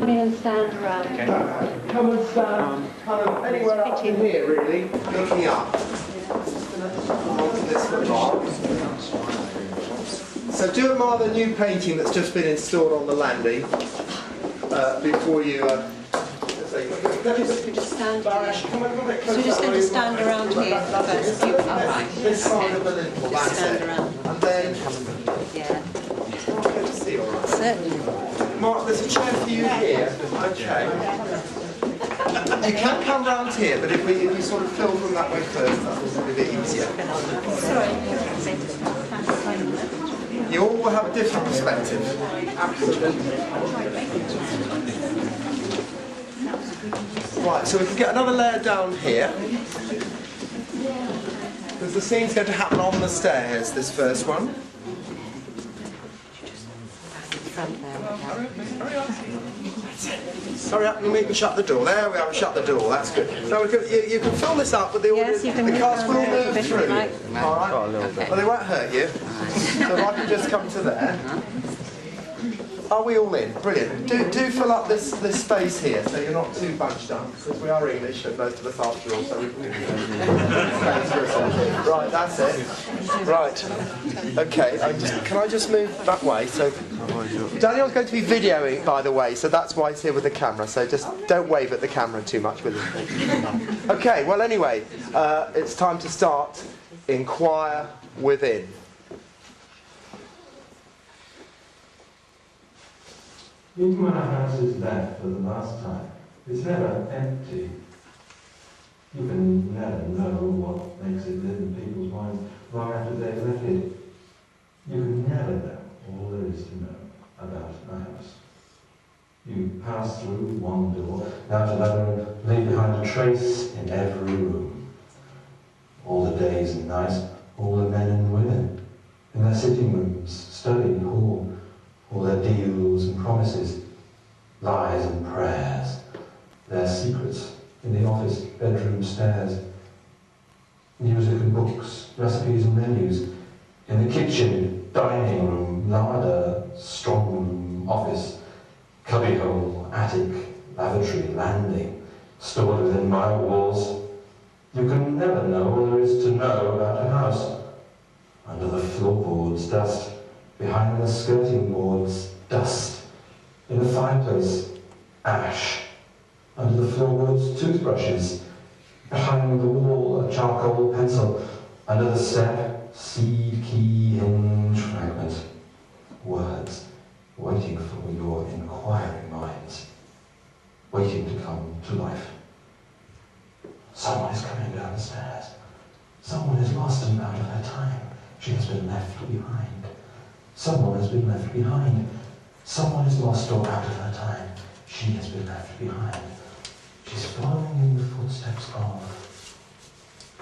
come in and stand around. Okay. Come and stand kind of anywhere up in here, really, looking up. Onto this footmark. So do admire the new painting that's just been installed on the landing before you... So we're just stand here. So we're just going to stand around here first. This side of the lintel, that's stand it. around. And then... Yeah. Good to see you, all right. Certainly. Mark, there's a chair for you here. Okay. You can come round here, but if we sort of fill from that way first, that'll be a bit easier. Sorry. You all will have a different perspective. Absolutely. Right, so we can get another layer down here. Because the scene's going to happen on the stairs, this first one. Hurry up and we can shut the door. There we are, shut the door, that's good. Now we can, you can fill this up with the audience. Yes, you can the cast will move through. Right. Alright? Okay. Well, they won't hurt you. So if I can just come to there. Are we all in? Brilliant. Do fill up this space here so you're not too bunched up, because we are English and most of us after all, so we can Right, that's it. Right. Okay, can I just move that way? So Daniel's going to be videoing, by the way, so that's why he's here with the camera, so just don't wave at the camera too much with him. Okay, well anyway, it's time to start Enquire Within. Even when a house is let for the last time, it's never empty. You can never know what makes it live in people's minds long after they've left it. You can never know all there is to know about a house. You pass through one door, out another, and leave behind a trace in every room. All the days and nights, all the men and women, in their sitting rooms, study, hall, all their deals and promises, lies and prayers, their secrets in the office bedroom stairs, music and books, recipes and menus, in the kitchen, dining room, larder, strong room, office, cubbyhole, attic, lavatory, landing, stored within my walls. You can never know all there is to know about a house. Under the floorboards, dust. Behind the skirting boards, dust. In the fireplace, ash. Under the floorboards, toothbrushes. Behind the wall, a charcoal pencil. Under the step, seed, key, hinge, fragment. Words waiting for your inquiring minds. Waiting to come to life. Someone is coming down the stairs. Someone is lost and out of her time. She has been left behind. Someone has been left behind. Someone is lost or out of her time. She has been left behind. She's following in the footsteps of...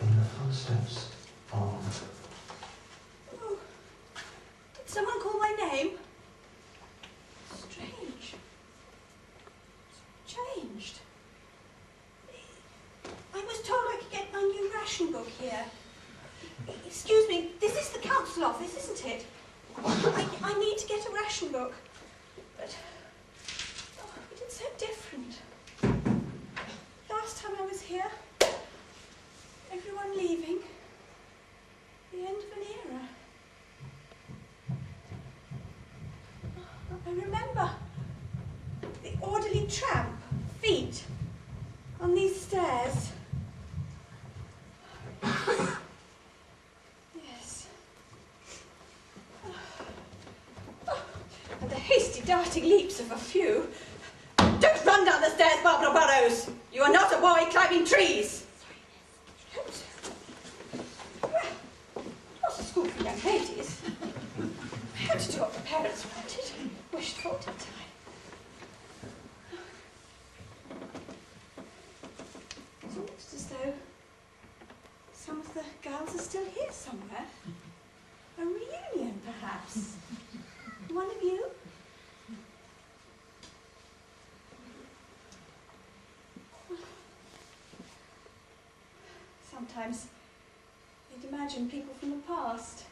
In the footsteps of... Oh, did someone call my name? Strange. It's changed. I was told I could get my new ration book here. Excuse me, this is the council office, isn't it? I need to get a ration book. But it's so different. Last time I was here, everyone leaving. The end of an era. I remember the orderly tramp, feet, on these stairs. Yes. And the hasty darting leaps of a few. Don't run down the stairs, Barbara Burrows! You are not a boy climbing trees! Well, it was a school for young ladies. I had to do what the parents wanted, wished for, didn't I? It's almost as though some of the girls are still here somewhere. A reunion, perhaps. One of you? Sometimes you'd imagine people from the past.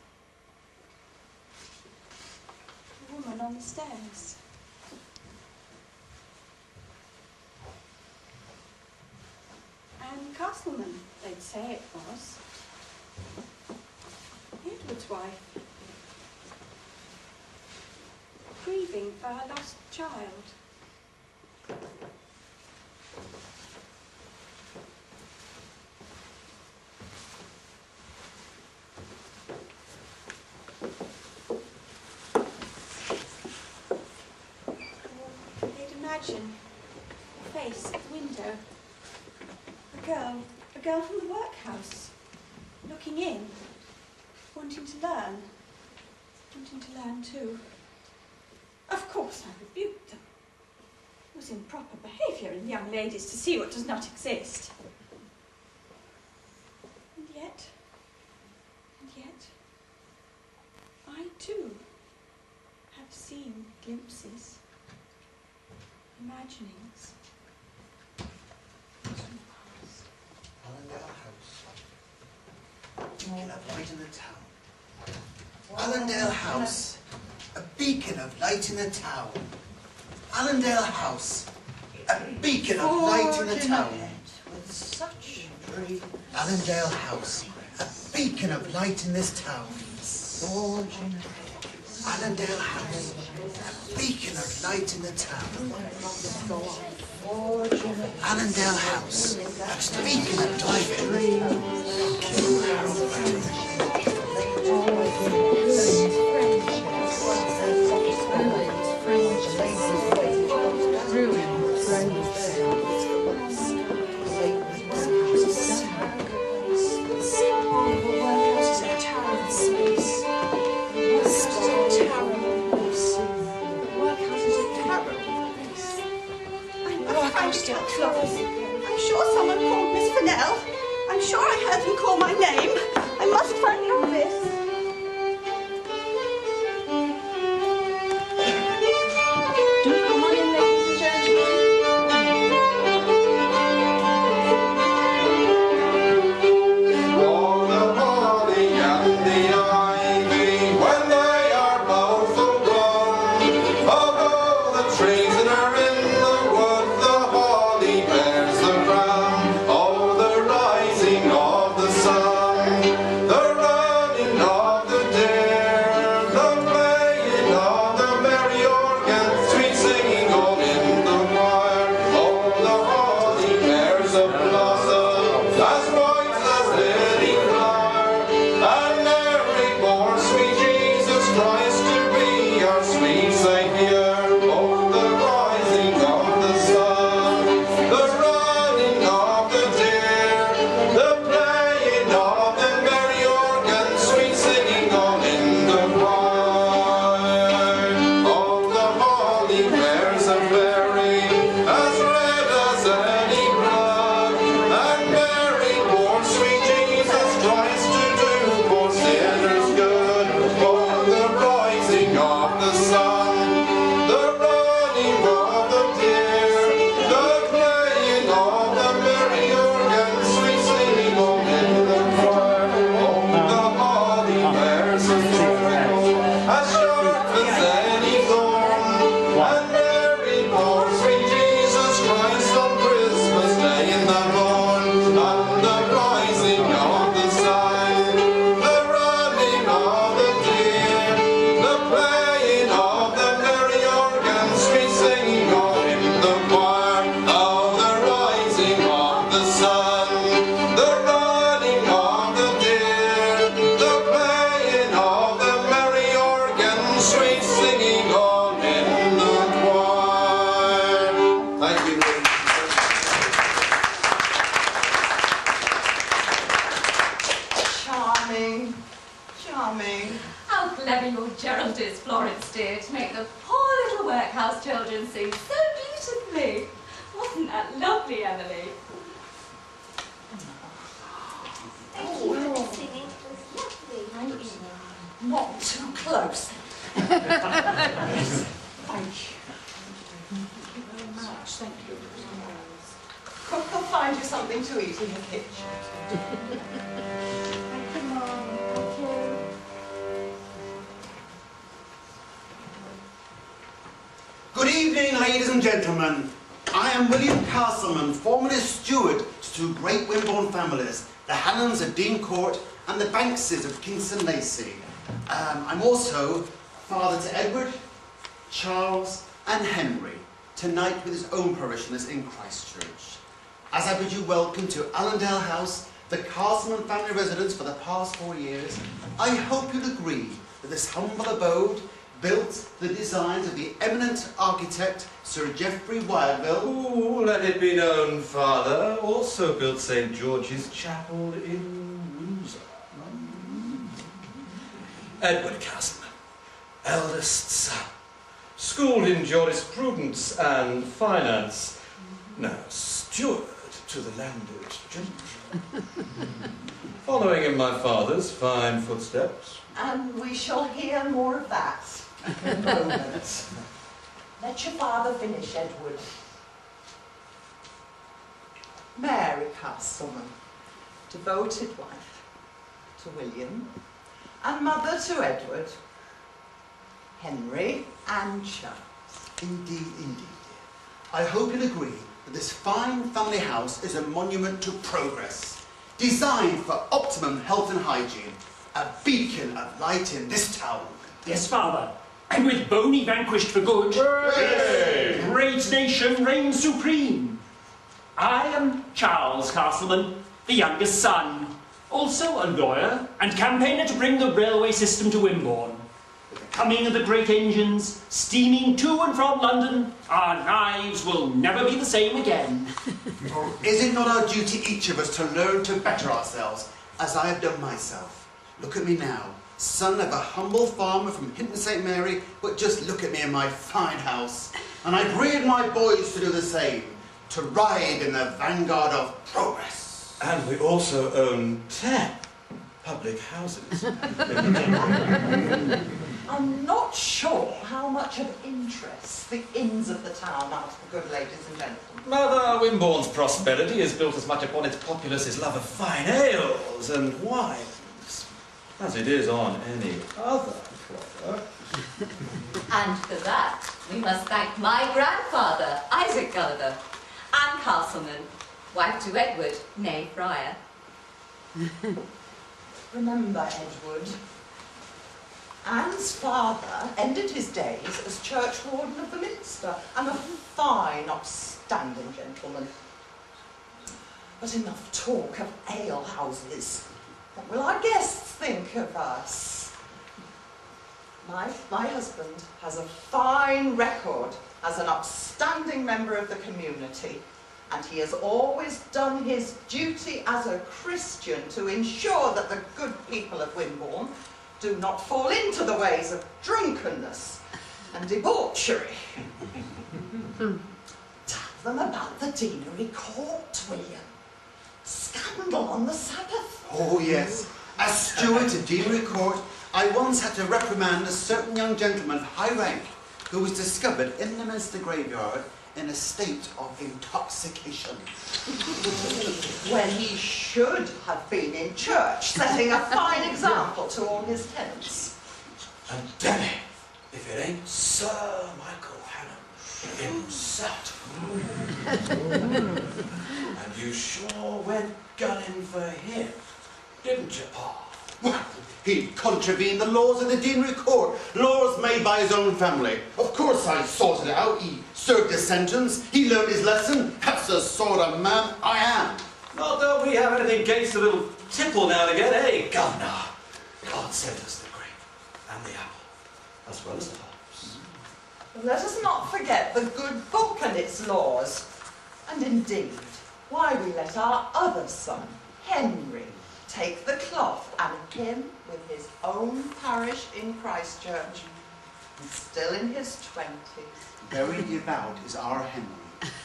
A woman on the stairs. Castleman, they'd say it was. Edward's wife. Grieving for her lost child. They'd imagine a face at the window. A girl from the workhouse, looking in, wanting to learn too. Of course I rebuked them. It was improper behaviour in young ladies to see what does not exist. And yet, I too have seen glimpses, imaginings. Allendale House. Beacon of light in the town. Allendale House. A beacon of light in the town. Allendale House. A beacon of light in the town. With such dreams. Allendale House. A beacon of light in this town. Allendale House. A beacon of light in the town. Allendale House. A beacon of light in the I'm sure someone called Miss Fennell. I'm sure I heard him call my name. I must find the office. Do come on in, ladies and gentlemen. All the holly and the ivy, when they are both full blown, although the trees that are in the wood, the holly bears the crown. Oh, the rising of the sun, the running of the deer, the playing of the merry organ, sweet singing all in the choir. Oh, the holly bears a blossom as white as lily flower, and Mary bore sweet Jesus Christ to be our sweet Saviour. Oh, the rising of the sun, the running of the deer, the playing of the merry organ, sweet singing all in the choir. Oh, the holly bears a berry as red as any blood, and Mary bore sweet Jesus Christ to do poor sinners good. Oh, the rising of the sun, the running of the deer, the playing of the merry organ, sweet singing all in the choir. Oh, the holly bears a thorn as sharp as any thorn, and Mary bore sweet Jesus Christ on Christmas Day in the morn. And the rising of the sun, the running of the deer, the playing of the merry organ, sweet singing all in the choir. Oh, the rising of the sun, the running of the deer, the playing of the merry organ, sweet singing all in the choir. Thank you. Charming. Charming. How clever your Gerald is, Florence dear, to make the poor little workhouse children sing so beautifully. Wasn't that lovely, Emily? Thank you for the singing. It was lovely. Not too close. Thank you. Thank you very much. Thank you. Cook will find you something to eat in the kitchen. Thank you, Mum. Thank you. Good evening, ladies and gentlemen. I am William Castleman, formerly steward to two great Wimborne families, the Hannons of Dean Court and the Bankses of Kingston Lacey. I'm also father to Edward, Charles and Henry, tonight with his own parishioners in Christchurch. As I bid you welcome to Allendale House, the Castleman family residence for the past 4 years, I hope you'll agree that this humble abode, built the designs of the eminent architect Sir Geoffrey Wildeville, Ooh, let it be known, Father, also built St. George's Chapel in Windsor. Edward Castleman, eldest son, schooled in jurisprudence and finance, now steward to the landed gentry. Following in my father's fine footsteps. And we shall hear more of that in a moment. Let your father finish, Edward. Mary Castleman, devoted wife to William, and mother to Edward, Henry and Charles. Indeed, indeed. I hope you'll agree that this fine family house is a monument to progress, designed for optimum health and hygiene, a beacon of light in this town. Yes, Father, and with Boney vanquished for good, Hooray! great nation reigns supreme. I am Charles Castleman, the youngest son, also a lawyer and campaigner to bring the railway system to Wimborne. With the coming of the great engines, steaming to and from London, our lives will never be the same again. Oh, is it not our duty, each of us, to learn to better ourselves, as I have done myself? Look at me now, son of a humble farmer from Hinton St. Mary, but just look at me in my fine house. And I breed my boys to do the same, to ride in the vanguard of progress. And we also own 10 public houses. I'm not sure how much of interest the inns of the town are to the good ladies and gentlemen. Mother, Wimborne's prosperity is built as much upon its populace's love of fine ales and wines as it is on any other product. And for that, we must thank my grandfather, Isaac Gulliver, Anne Castleman, wife to Edward, née Friar. Remember, Edward, Anne's father ended his days as churchwarden of the Minster, and a fine, upstanding gentleman. But enough talk of alehouses. What will our guests think of us? My husband has a fine record as an upstanding member of the community, and he has always done his duty as a Christian to ensure that the good people of Wimborne do not fall into the ways of drunkenness and debauchery. Tell them about the deanery court, William. Scandal on the Sabbath. Oh yes, as steward to Deanery Court, I once had to reprimand a certain young gentleman of high rank who was discovered in the Minster graveyard in a state of intoxication. When he should have been in church, setting a fine example to all his tenants. And damn it, if it ain't Sir Michael Hannum himself. And you sure went gunning for him, didn't you, Pa? Well, he contravened the laws of the Deanery Court, laws made by his own family. Of course I sorted it out. He served his sentence, he learned his lesson. That's the sort of man I am. Well, don't we have anything against a little tipple now and again, eh, Governor? God sent us the grape and the apple, as well as the hops. Let us not forget the good book and its laws. And indeed, why we let our other son, Henry, take the cloth, and him with his own parish in Christchurch, and still in his 20s. Very devout is our Henry.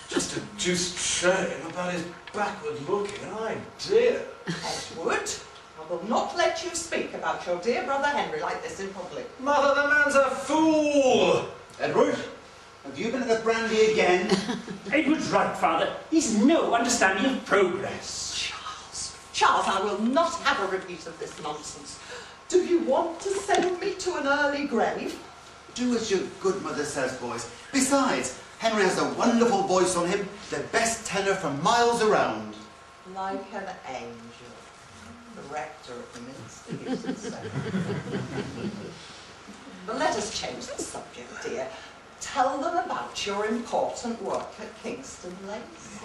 Just a deuced shame about his backward-looking idea. Edward, I will not let you speak about your dear brother Henry like this in public. Mother, the man's a fool! Edward, have you been at the brandy again? Edward's right, Father. He's no understanding of progress. Charles, I will not have a repeat of this nonsense. Do you want to send me to an early grave? Do as your good mother says, boys. Besides, Henry has a wonderful voice on him, the best tenor for miles around. Like an angel. The rector at the Minster used to say. But let us change the subject, dear. Tell them about your important work at Kingston Lace.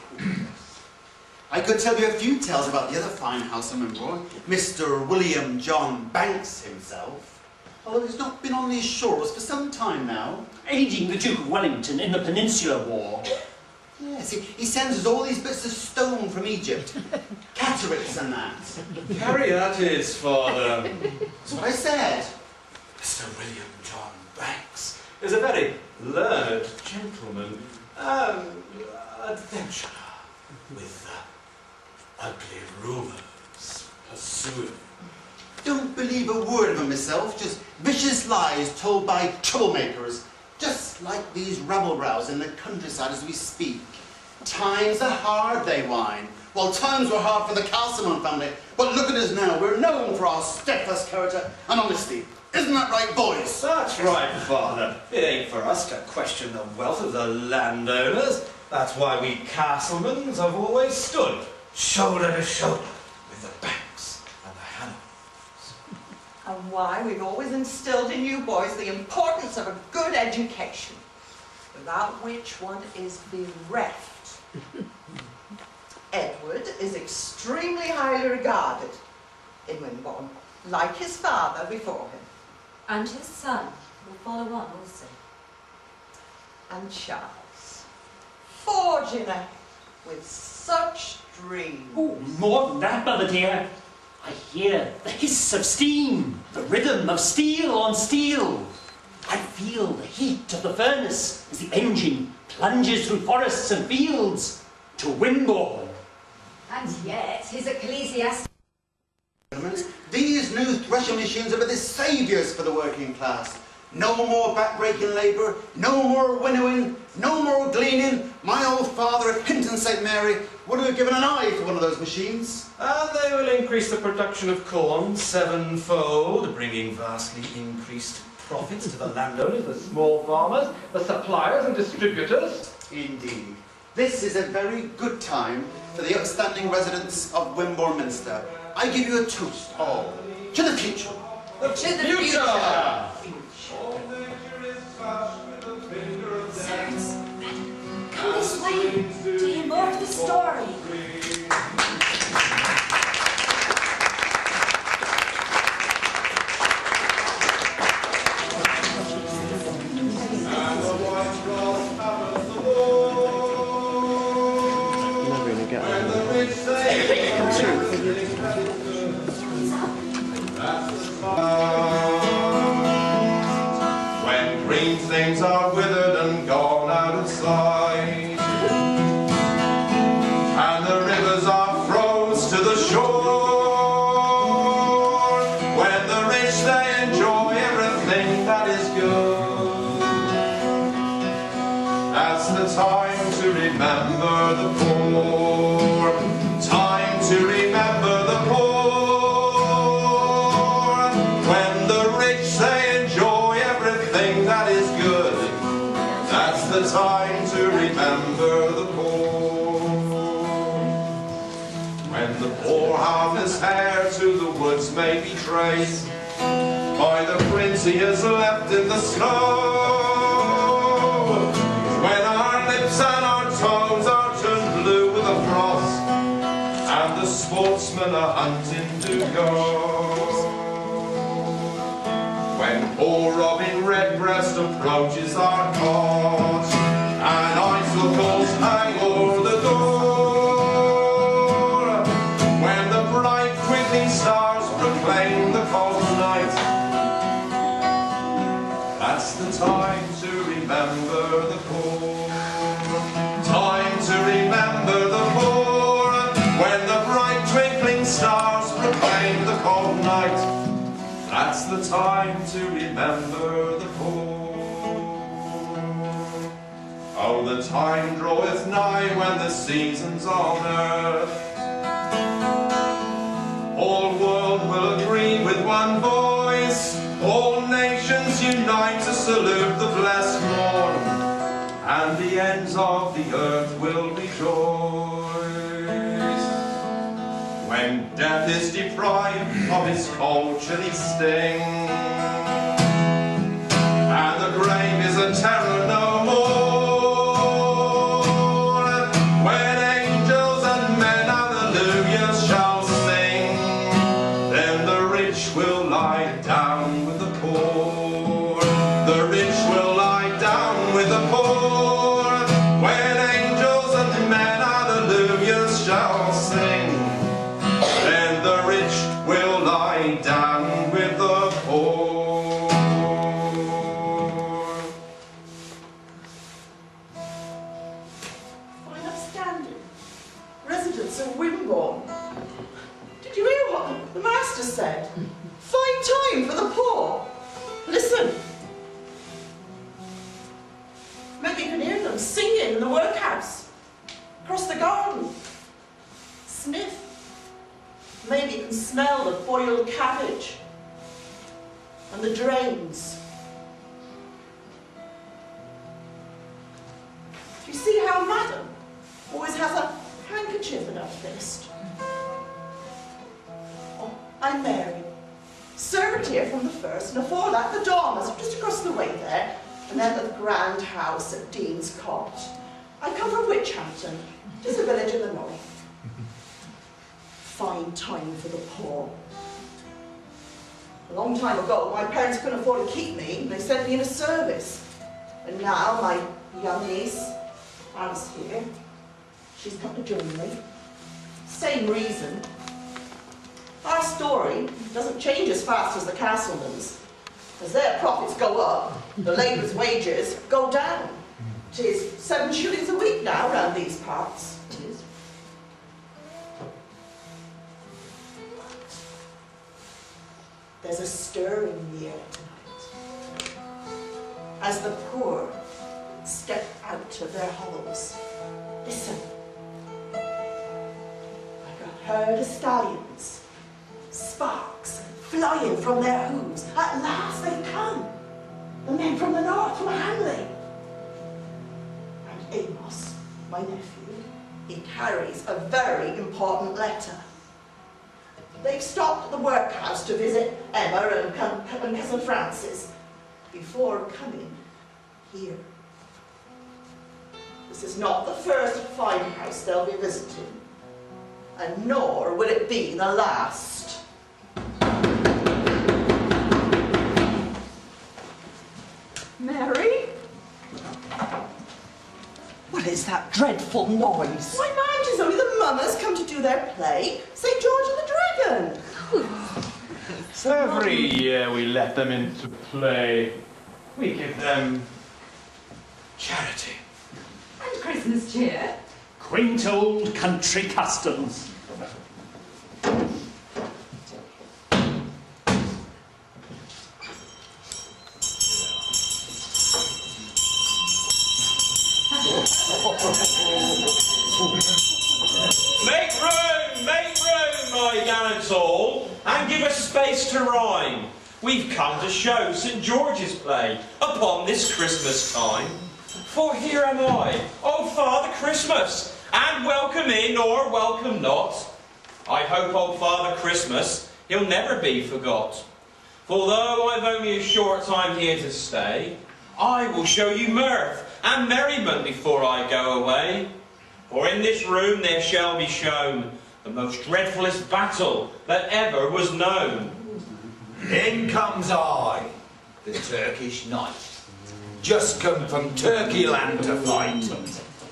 I could tell you a few tales about the other fine house in Wimborne, Mr. William John Banks himself. Although he's not been on these shores for some time now. Aiding the Duke of Wellington in the Peninsular War. Yes, he sends us all these bits of stone from Egypt. Cataracts and that. Caryatids, Father. That's what I said. Mr. William John Banks is a very learned gentleman and adventurer with ugly rumours pursuing. Don't believe a word of them myself, just vicious lies told by troublemakers, just like these rabble-rouse in the countryside as we speak. Times are hard, they whine. Well, times were hard for the Castleman family, but look at us now. We're known for our steadfast character and honesty. Isn't that right, boys? That's right, Father. It ain't for us to question the wealth of the landowners. That's why we Castlemans have always stood shoulder to shoulder with the Banks and the Hanovers. And why we've always instilled in you boys the importance of a good education, without which one is bereft. Edward is extremely highly regarded in Wimborne, like his father before him. And his son will follow on also. And Charles, forging ahead with such dreams. Oh, more than that, Mother dear. I hear the hiss of steam, the rhythm of steel on steel. I feel the heat of the furnace as the engine plunges through forests and fields to Wimborne. And yet his ecclesiastic... These new threshing machines are the saviours for the working class. No more back-breaking labour, no more winnowing, no more gleaning. My old father at Hinton St Mary would have given an eye for one of those machines. And they will increase the production of corn sevenfold, bringing vastly increased profits to the landowners, the small farmers, the suppliers and distributors. Indeed. This is a very good time for the upstanding residents of Wimborne Minster. I give you a toast, all, to the future. To the future! Sirs, come this way to hear more of the story. When green things are withered and gone out of sight, and the rivers are froze to the shore, when the rich they enjoy everything that is good, that's the time to remember the poor, time to remember the poor. The time to remember the poor. When the poor harvest heir to the woods may be traced by the prints he has left in the snow. When our lips and our tongues are turned blue with the frost, and the sportsmen are hunting to go. When poor Robin Redbreast approaches our cot, and icicles hang o'er the door, when the bright twinkling stars proclaim the cold night, that's the time to remember the poor. Time to remember the poor, when the bright twinkling stars proclaim the cold night. That's the time to remember the poor. Oh, the time draweth nigh when the seasons on earth, all world will agree with one voice, all nations unite to salute the blessed morn, and the ends of the earth will rejoice. When death is deprived of his cold chilly sting, and the grave is a terror no more, when angels and men hallelujahs shall sing, then the rich will lie down with the poor. The rich will lie down with the poor, when angels and men hallelujahs shall sing, then the rich will lie down with the poor. Fine upstanding. Residents of Wimborne. Did you hear what the master said? Fine time for the poor. Listen. Maybe you can hear them singing in the workhouse, across the garden. Sniff. Maybe you can smell the boiled cabbage and the drains. Do you see how Madam always has a handkerchief in her fist? Oh, I'm Mary, servant here from the first, and before that the Dormers, just across the way there, and then the grand house at Dean's Cot. I come from Witchhampton, just a village in the north. Fine time for the poor. A long time ago, my parents couldn't afford to keep me, and they sent me into service. And now my young niece, Alice here, she's come to join me. Same reason. Our story doesn't change as fast as the Castleman's. As their profits go up, the labourers' wages go down. 'Tis 7 shillings a week now round these parts. 'Tis. There's a stir in the air tonight, as the poor step out of their hovels. Listen, like a herd of stallions, sparks flying from their hooves. At last they've come, the men from the north, from Hanley. And Amos, my nephew, he carries a very important letter. They've stopped at the workhouse to visit Emma and Cousin Francis before coming here. This is not the first fine house they'll be visiting, and nor will it be the last. Mary? What is that dreadful noise? Why, Madge, it's only the mummers come to do their play, St. George and the Dragon. Every year we let them into play. We give them charity. And Christmas cheer. Quaint old country customs. Make room, my gallants all, and give us space to rhyme. We've come to show St. George's play upon this Christmas time. For here am I, oh Father Christmas, and welcome in or welcome not. I hope old Father Christmas, he'll never be forgot. For though I've only a short time here to stay, I will show you mirth and merriment before I go away. For in this room there shall be shown the most dreadfulest battle that ever was known. In comes I, the Turkish knight, just come from Turkey land to fight.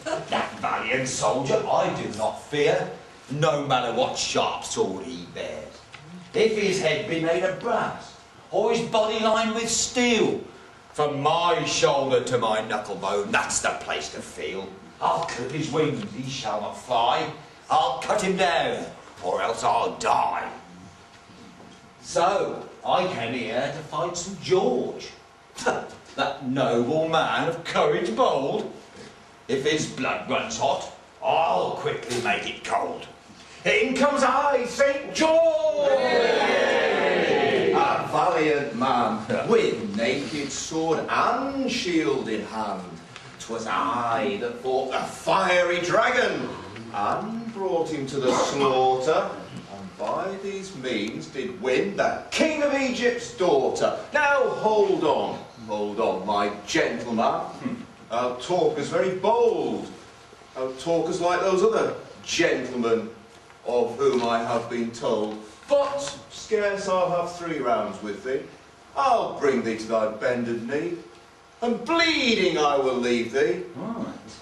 That valiant soldier I do not fear, no matter what sharp sword he bears. If his head be made of brass, or his body lined with steel, from my shoulder to my knuckle bone, that's the place to feel. I'll clip his wings, he shall not fly. I'll cut him down, or else I'll die. So, I came here to fight St. George, that noble man of courage bold. If his blood runs hot, I'll quickly make it cold. In comes I, St. George! Yay! A valiant man, with naked sword and shield in hand. 'Twas I that fought the fiery dragon and brought him to the slaughter, and by these means did win the king of Egypt's daughter. Now hold on, my gentleman. Our talk is very bold. Our talk is like those other gentlemen of whom I have been told. But scarce I'll have 3 rounds with thee. I'll bring thee to thy bended knee, and bleeding I will leave thee.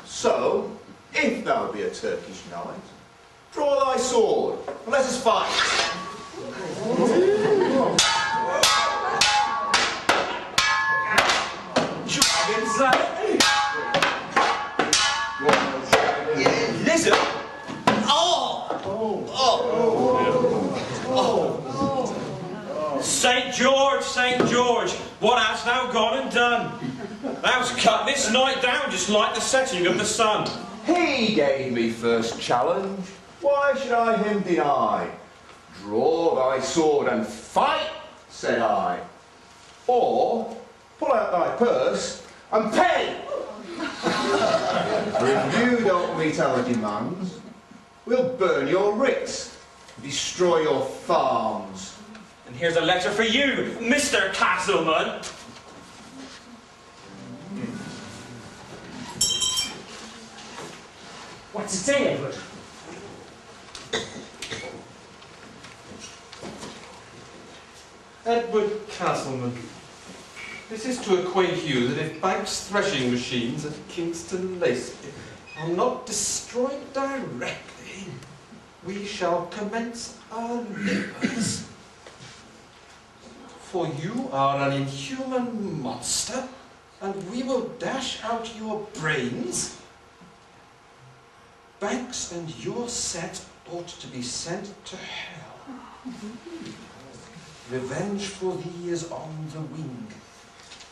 So, if thou be a Turkish knight, draw thy sword, and let us fight. Listen. St. George, St. George, what hast thou gone and done? Thou'st cut this knight down just like the setting of the sun. He gave me first challenge, why should I him deny? Draw thy sword and fight, said I, or pull out thy purse and pay. For if you don't meet our demands, we'll burn your writs, destroy your farms. And here's a letter for you, Mr. Castleman. What's it say, Edward? Edward Castleman, this is to acquaint you that if Banks' threshing machines at Kingston Laceby are not destroyed directly, we shall commence our labours. For you are an inhuman monster, and we will dash out your brains. Banks and your set ought to be sent to hell. Revenge for thee is on the wing,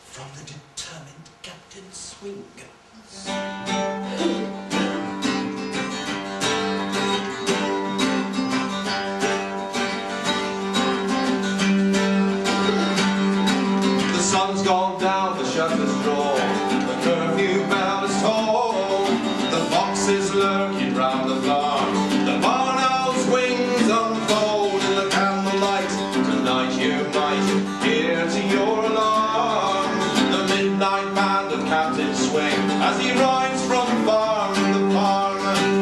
from the determined Captain Swing. The sun's gone down, the shutters drawn, the curfew bell is tolled, the foxes lurking round the farm, the barn owl's wings unfold in the candlelight. Tonight you might hear to your alarm the midnight band of Captain Swing as he rides from farm to farm.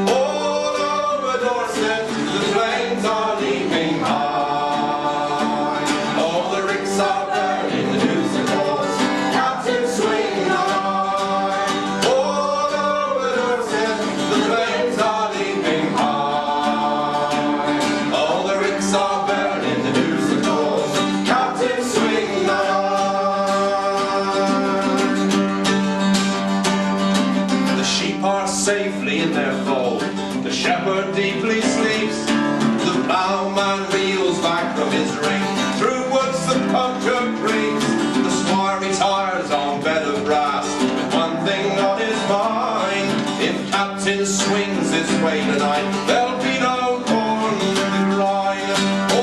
All over Dorset the flames are leaping high. All the ricks are burning, the news of course Captain Swing high. All over Dorset the flames are leaping high. All the ricks are burning, the news of course Captain Swing high. The sheep are safely in their fold, the shepherd deeply sleeps, the ploughman reels back from his ring, through woods the pumpkin creeps, the squire retires on bed of grass, with one thing on his mind: if Captain swings his way tonight, there'll be no corn to grind.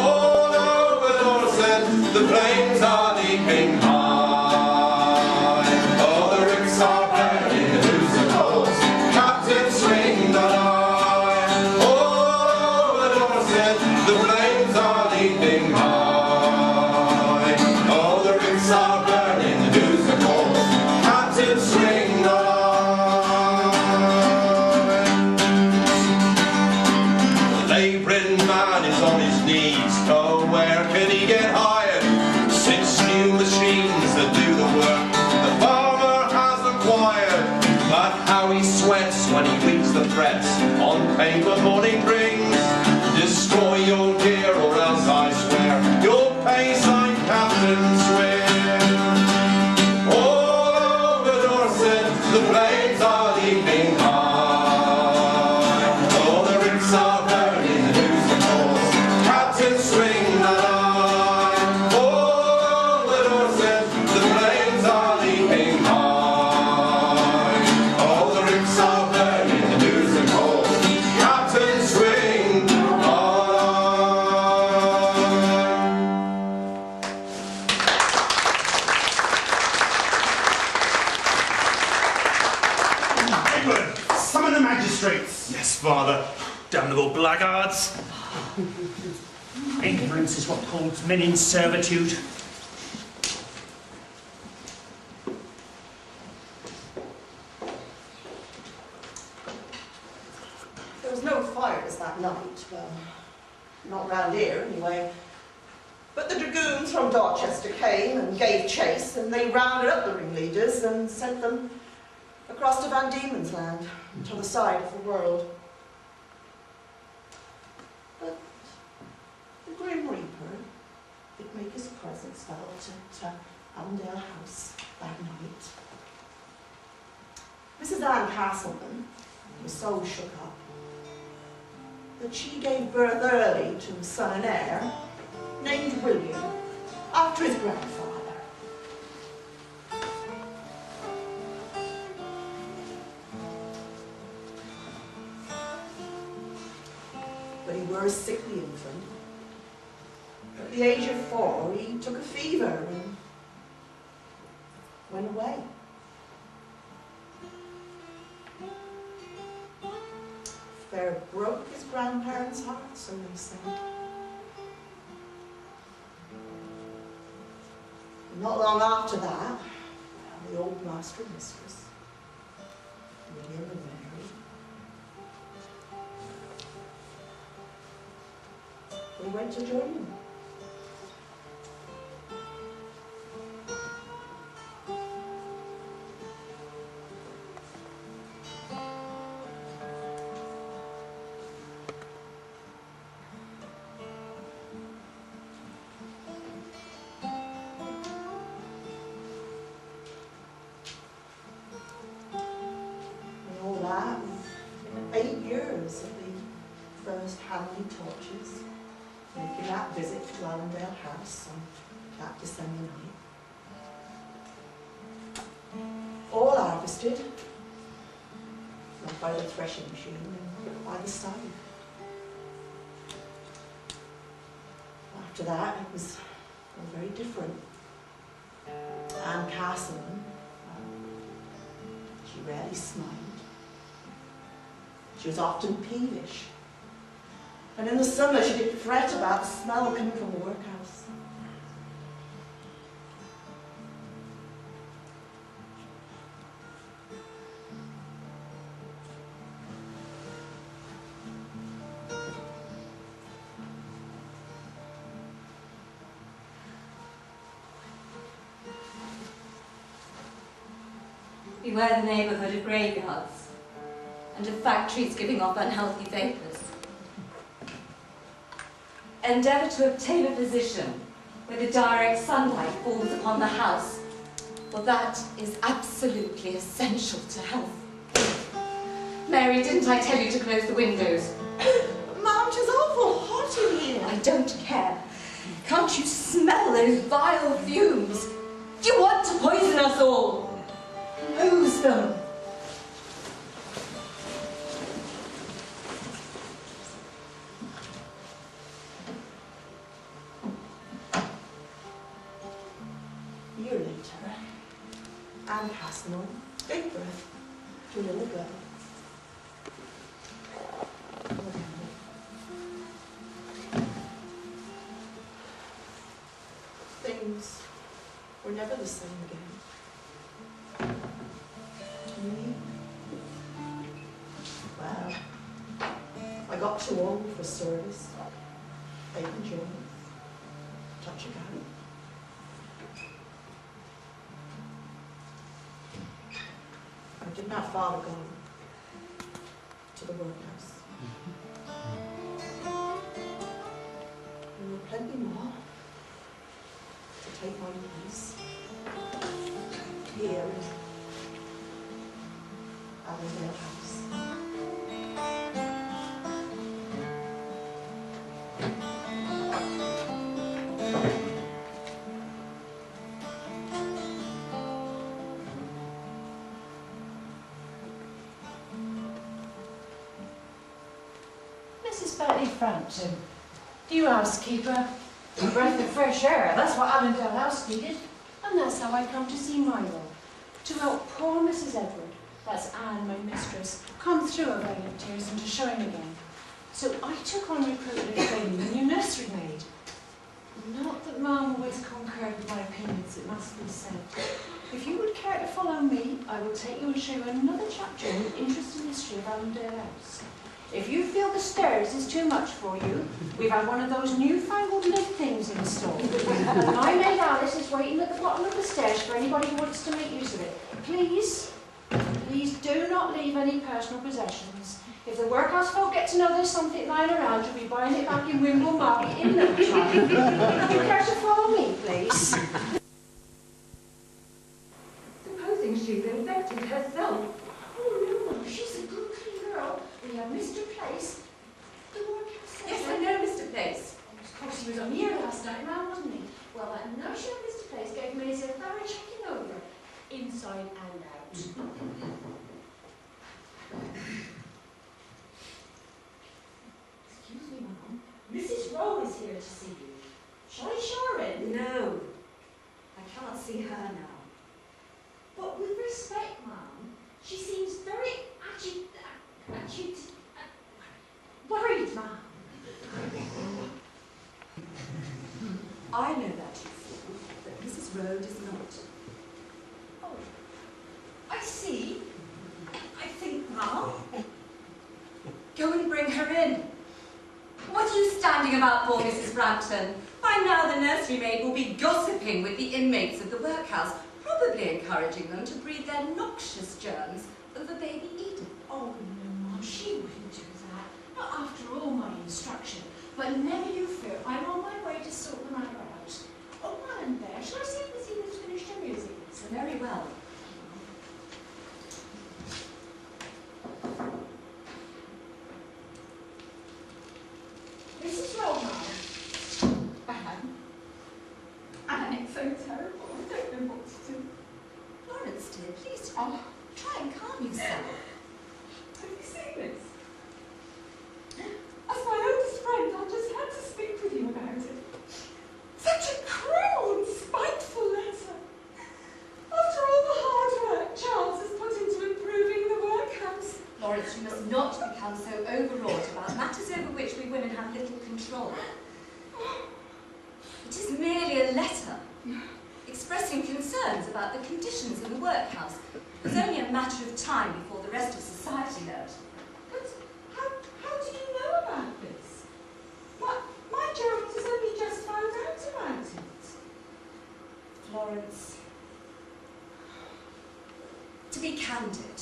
All over Dorset the flames are leaping high. Oh, the ricks are burning, the news of course Captain Swing high. All over Dorset the flames are leaping high. Oh, the ricks are burning, the news of course Captain Swing high. The labouring man is on his knees, oh where can he get hired? 6 new machines that do the work the farmer has acquired. But how he sweats when he reads the threats on paper morning brings: destroy your gear or else I swear you'll pay, signed Captain Swing. All over Dorset the flames are leaping high. Oh, the ricks are burning, the news of course Captain Swing high. All over Dorset the flames are leaping high. Oh, the ricks are burning, the news of course Captain Swing high. Yes, Father. Damnable blackguards. Ignorance is what holds men in servitude. There was no fires that night, well, not round here anyway. But the dragoons from Dorchester came and gave chase, and they rounded up the ringleaders and sent them across to Van Diemen's Land, to the side of the world. But the Grim Reaper did make his presence felt at Allendale House that night. Mrs. Anne Castleman was so shook up that she gave birth early to a son and heir named William, after his grandfather. But he were a sickly infant. At the age of 4, he took a fever and went away. Fair broke his grandparents' hearts, so they say. Not long after that, the old master and mistress, William and Mary, they went to join him. That, 8 years of the first Hanley torches, making that visit to Allendale House on that December night. All harvested, not by the threshing machine, and by the scythe. After that, it was all very different. Anne Castleman, she rarely smiled. She was often peevish. And in the summer, she did fret about the smell coming from the workhouse. Beware the neighbourhood of graveyards and of factories giving off unhealthy vapours. Endeavour to obtain a position where the direct sunlight falls upon the house, for that is absolutely essential to health. Mary, didn't I tell you to close the windows? Mom, it is awful hot in here. I don't care. Can't you smell those vile fumes? Do you want to poison us all? Who's them? A year later, Anne Castleman gave birth to a little girl. Things were never the same again. Me? Well, I got too old for service. Bacon joints, touch a gun. I didn't have father go to the workhouse. There were plenty more to take my place here in Allendale House. Mrs. Betty Frampton, you housekeeper, a breath of fresh air, that's what Allendale House needed. And that's how I come to see Milo, to help poor Mrs. Edward that's Anne, my mistress, come through a vein of tears into showing again. So I took on recruitment and training a new nursery maid. Not that Mum always concurred with my opinions, it must be said. If you would care to follow me, I will take you and show you another chapter in the interesting history of Allendale House. If you feel the stairs is too much for you, we've had one of those newfangled lift things installed. And my maid Alice is waiting at the bottom of the stairs for anybody who wants to make use of it. Please do not leave any personal possessions. If the workhouse folk get to know there's something lying around, you'll be buying it back in Wimble Market in no time. Would you care to follow me, please? Supposing she's infected herself. Oh no, she's a good clean girl. We have Mr. Place. The workhouse says... Yes, I know Mr. Place. Of course, he was on here last night, man, wasn't he? Well, that notion of Mr. Place gave Maisie a thorough checking over, inside and out. Excuse me, Mum. Mrs. Rowe is here to see you. Shall I show her in? No. I cannot see her now. But with respect, Mum, she seems very worried, Mum. I know that you feel, but Mrs. Rowe does not. Oh, I see. I think, Mum. Go and bring her in. What are you standing about for, Mrs. Brampton? By now the nursery maid will be gossiping with the inmates of the workhouse, probably encouraging them to breathe their noxious germs over baby Eden. Oh, no, Mum, she wouldn't do that. Not after all my instruction. But never you fear, I'm on my way to sort the matter out. Oh, Alan there, shall I see if Miss Eden's finished her music? So very well. Mrs. Rowe, Anne, it's so terrible. I don't know what to do. Florence, dear, please try and calm yourself. Have you seen this? As my oldest friend, I just had to speak with you about it. Such a cruel and spiteful letter. After all the hard work Charles has put into improving the workhouse. Florence, you must not become so overwrought about matters over which we women have little control. It is merely a letter expressing concerns about the conditions in the workhouse. It was only a matter of time before the rest of society learned. But how do you know about this? My Gerald has only just found out about it. Florence, to be candid,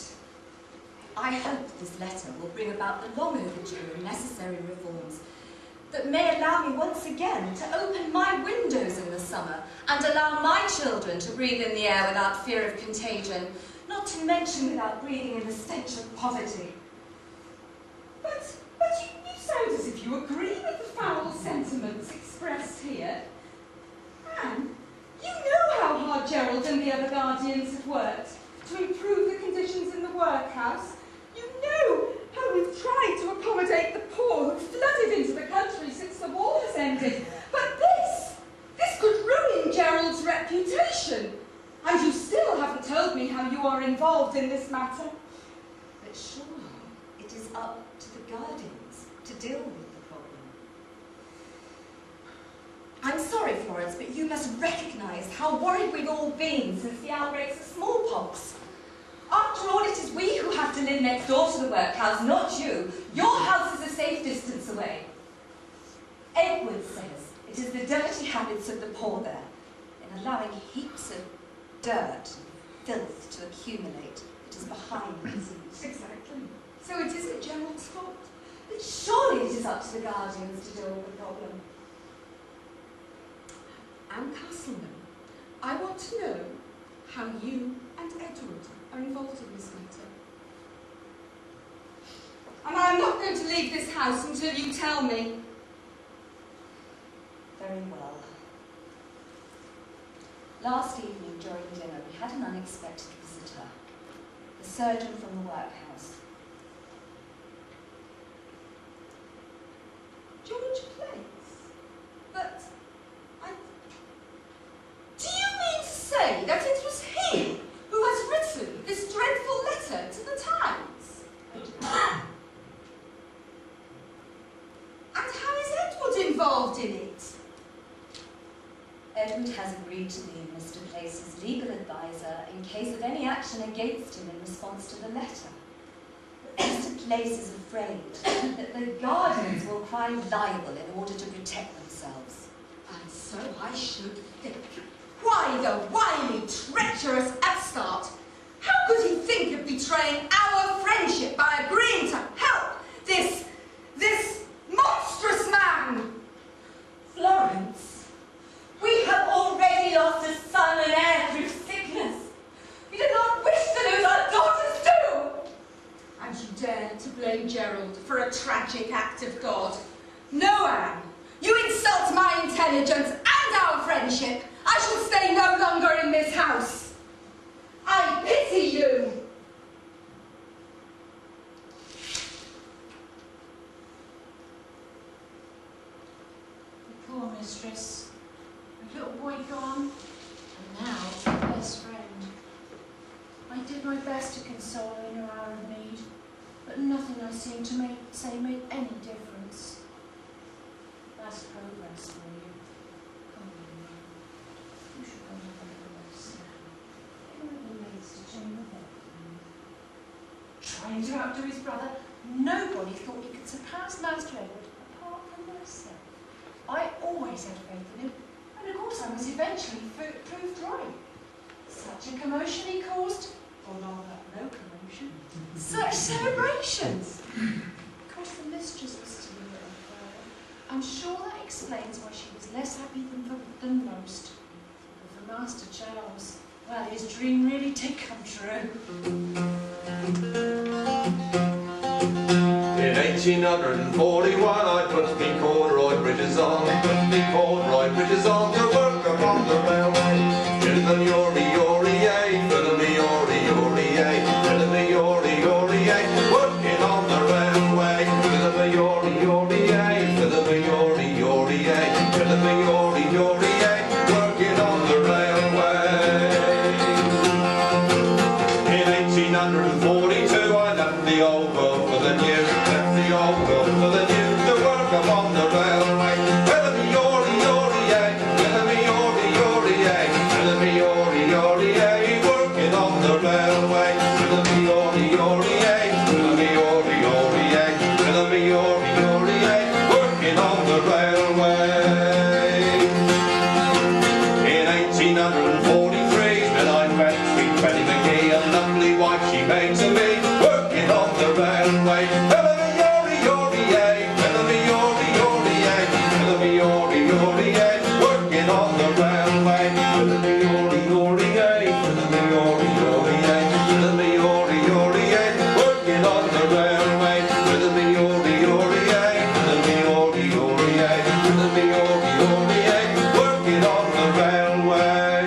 I hope this letter will bring about the long overdue and necessary reforms that may allow me once again to open my windows in the summer and allow my children to breathe in the air without fear of contagion, not to mention without breathing in the stench of poverty. But you sound as if you agree with the foul sentiments expressed here. Anne, you know how hard Gerald and the other guardians have worked to improve the conditions in the workhouse. You know how we've tried to accommodate the poor who've flooded into the country since the war has ended. But this could ruin Gerald's reputation. And you still haven't told me how you are involved in this matter. But surely it is up to the guardians to deal with the problem. I'm sorry, Florence, but you must recognise how worried we've all been since the outbreaks of smallpox. After all, it is we who have to live next door to the workhouse, not you. Your house is a safe distance away. Edward says it is the dirty habits of the poor there, in allowing heaps of dirt and filth to accumulate. It is behind the scenes. Exactly. So it isn't Gerald's fault. But surely it is up to the guardians to deal with the problem. Anne Castleman, I want to know how you and Edward are involved in this matter. And I am not going to leave this house until you tell me. Very well. Last evening during dinner we had an unexpected visitor, the surgeon from the workhouse. George Place? But do you mean to say that it was he who has written this dreadful letter involved in it? Edward has agreed to be Mr. Place's legal advisor in case of any action against him in response to the letter. But Mr. Place is afraid that the guardians will cry liable in order to protect themselves. And so I should think. Why the wily, treacherous upstart? How could he think of betraying our friendship by agreeing to help this monstrous man? Florence, we have already lost a son and heir through sickness. We do not wish to lose our daughters too. And you dare to blame Gerald for a tragic act of God? No, Anne. You insult my intelligence and our friendship. I shall stay no longer in this house. I pity you. The poor mistress. A little boy gone, and now her best friend. I did my best to console her in her hour of need, but nothing I seemed to say made any difference. That's progress for you. Come on, man. You should go and have a little rest now. Who are the maids to change the bed? Trying to outdo his brother, nobody thought he could surpass Master Edward apart from myself. I always had faith in him, and of course I was eventually proved right. Such a commotion he caused, or rather, no commotion. Such celebrations! Of course the mistress was still a little further. I'm sure that explains why she was less happy than most. But for Master Charles, well, his dream really did come true. In 1841 I put me corduroy bridges on, to work upon the railway. Fiddle yori yori yay, fiddle yori yori yay, fiddle yori yori yay, working on the railway. Fiddle yori yori yay, fiddle yori yori yay, fiddle yori yori yay, working on the railway. In 1842 I left the old world for the new, to work upon the railway. Fiddle yori yori yay, fiddle yori yori yay, fiddle yori yori yay, working on the railway. Fiddle yori yori yay, fiddle yori yori yay, fiddle yori yori yay, working on the railway. In 1843, then I met sweet Betty McGee, a lovely wife she made to me, working on the railway. Fiddle yori yori yay, fiddle yori yori yay, fiddle yori yori yay, working on the railway. Fiddle yori yori yay, fiddle yori yori yay, fiddle yori yori yay, working on the railway. Fiddle yori yori yay, fiddle yori yori yay, fiddle yori yori yay, working on the railway.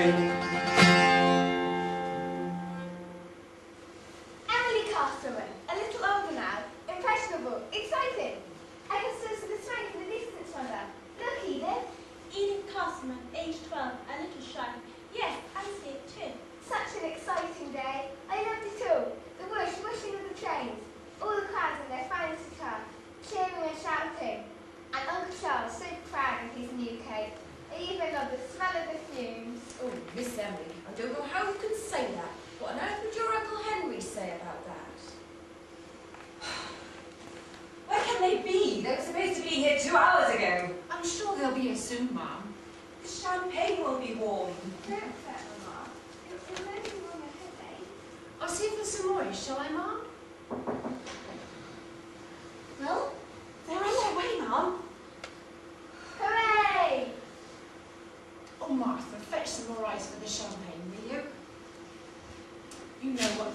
Emily Castleman, a little older now, impressionable, exciting. I can still see the strength in the distance from her. Look, Edith. Edith Castleman, age 12, a little shy. Yes, I see it too. Such an exciting day. I loved it all. The bush whooshing with the trains. All the crowds in their finest attire, cheering and shouting. And Uncle Charles so proud of his new cake. I even loved the smell of the fumes. Oh, Miss Emily, I don't know how you can say that. What on earth would your Uncle Henry say about that? Where can they be? They were supposed to be here 2 hours ago. I'm sure they'll be here soon, Mum. The champagne will be warm. Don't fret, Mama. It's only wrong a headache. I'll see if there's some more, shall I, Mum? Well, they're on their way, Mum. Hooray! Oh, Martha, fetch some more ice for the champagne, will you? You know what,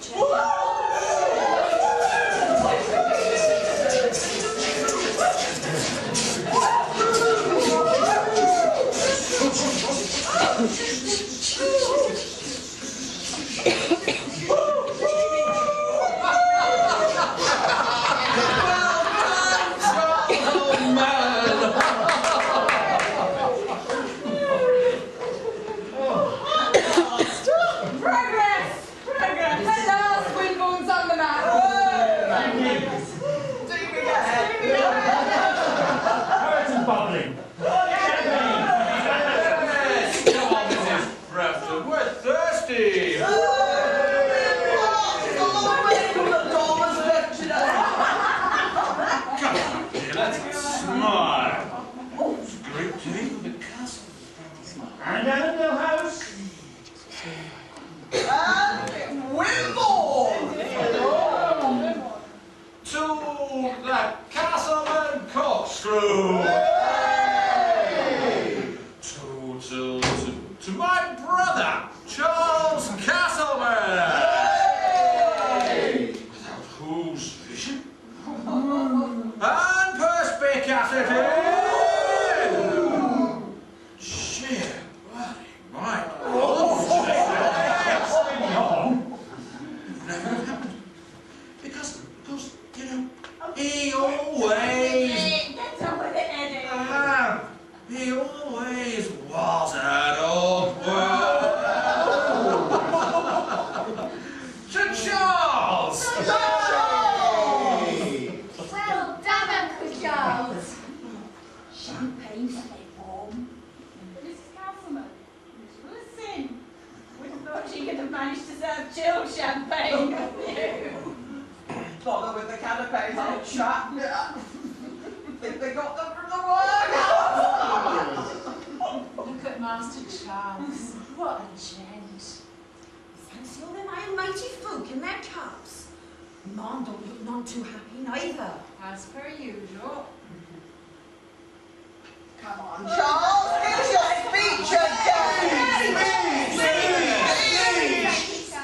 Smile. It's great to be with the castle. And Annandale House. And Wimborne! To the Castleman Corkscrew! To my brother, Charles Castleman! Without whose vision and perspicacity, sheer bloody mind, never happened. Because, you know, he always... Get on with it, Eddie. He always was an old world. To Charles! Well done, Uncle Charles. Champagne stay warm. Mrs. Castleman, it was a sin. Wouldn't thought she could have managed to serve chilled champagne. Bother with the canapes, old chap. Think they got them from the workhouse. Look at Master Charles. What a gent. Fancy all them almighty folk in their caps. Mom don't look none too happy neither. As per usual. Come on, Charles, give your speech again.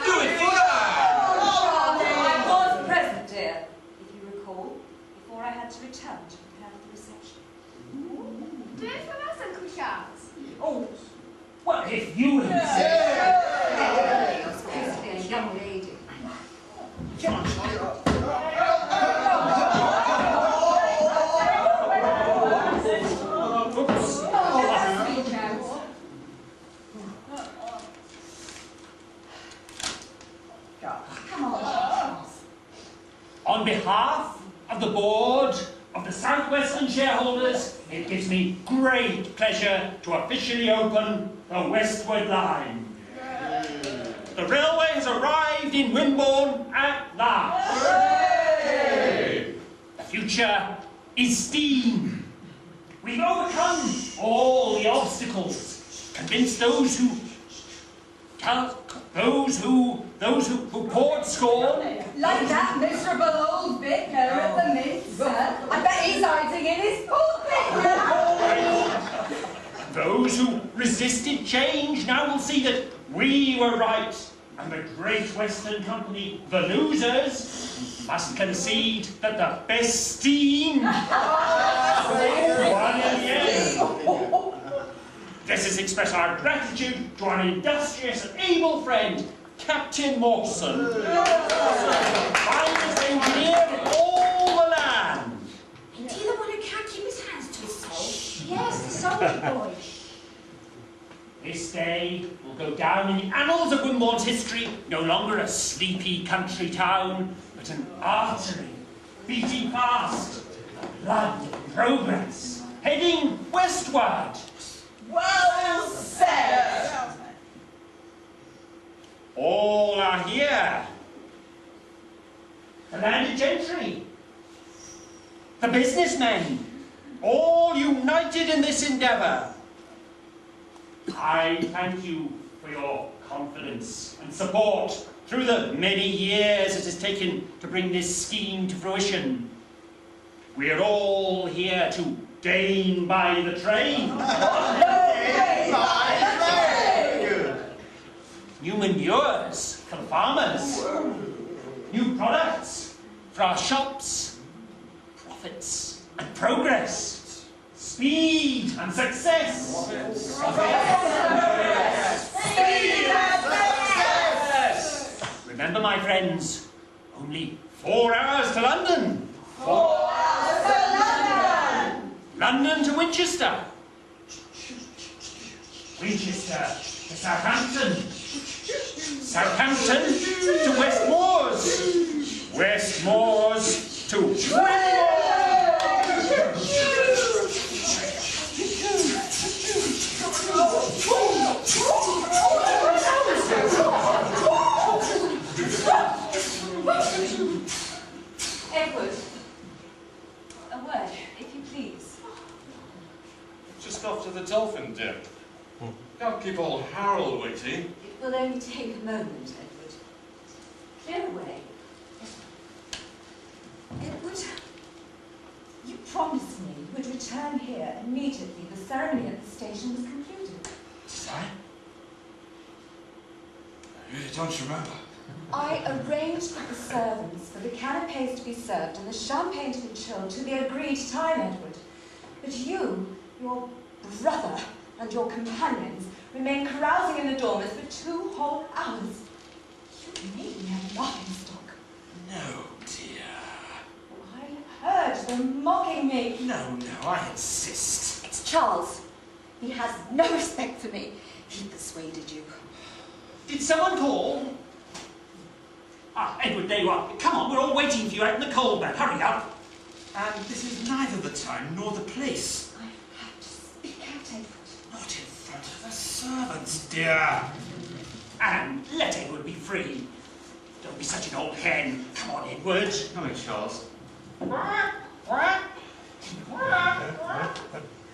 Do it for her! I was present, dear, if you recall, before I had to return to prepare for the reception. Do it for us, Uncle Charles. Oh, well, if you insist. You're supposed to be a young lady. Come on, Charlie. Come on, Charles. On behalf of the board of the Southwestern shareholders, it gives me great pleasure to officially open the Westward Line. The railway has arrived in Wimborne at last. The future is steam. We've overcome all the obstacles, convinced those who poured scorn. Like that miserable old vicar at the Minster. I bet he's hiding in his pulpit. Those who resisted change now will see that we were right, and the Great Western Company, the losers, must concede that the best steam won in the end. Let us express our gratitude to our industrious and able friend, Captain Mawson, finest engineer of all the land. Ain't he the one who can't keep his hands to his soul? Yes, the soldier boy. This day will go down in the annals of Wimborne's history, no longer a sleepy country town, but an artery beating fast, blood and progress, heading westward. Well said. All are here. The landed gentry, the businessmen, all united in this endeavour. I thank you for your confidence and support through the many years it has taken to bring this scheme to fruition. We are all here to gain by the trade. New manures for the farmers, new products for our shops, profits and progress, speed and success. Remember, my friends, only 4 hours to London. 4 hours to London. London to Winchester. Winchester to Southampton. Southampton to West Moors. West Moors to Edward, a word, if you raced off to the dolphin den. Can't keep old Harold waiting. It will only take a moment, Edward. Clear away. Edward, you promised me you would return here immediately the ceremony at the station was concluded. Did I? I really don't remember. I arranged with the servants for the canapes to be served and the champagne to be chilled to the agreed time, Edward. But you, your brother, and your companions remained carousing in the dormers for 2 whole hours. You made me a laughing stock. No, dear. I heard them mocking me. No, I insist. It's Charles. He has no respect for me. He persuaded you. Did someone call? Ah, Edward, there you are. Come on, we're all waiting for you out in the cold bed. Hurry up. And this is neither the time nor the place. I have to speak out, Edward. Not in front of the servants, dear. And let Edward be free. Don't be such an old hen. Come on, Edward. Come in, Charles.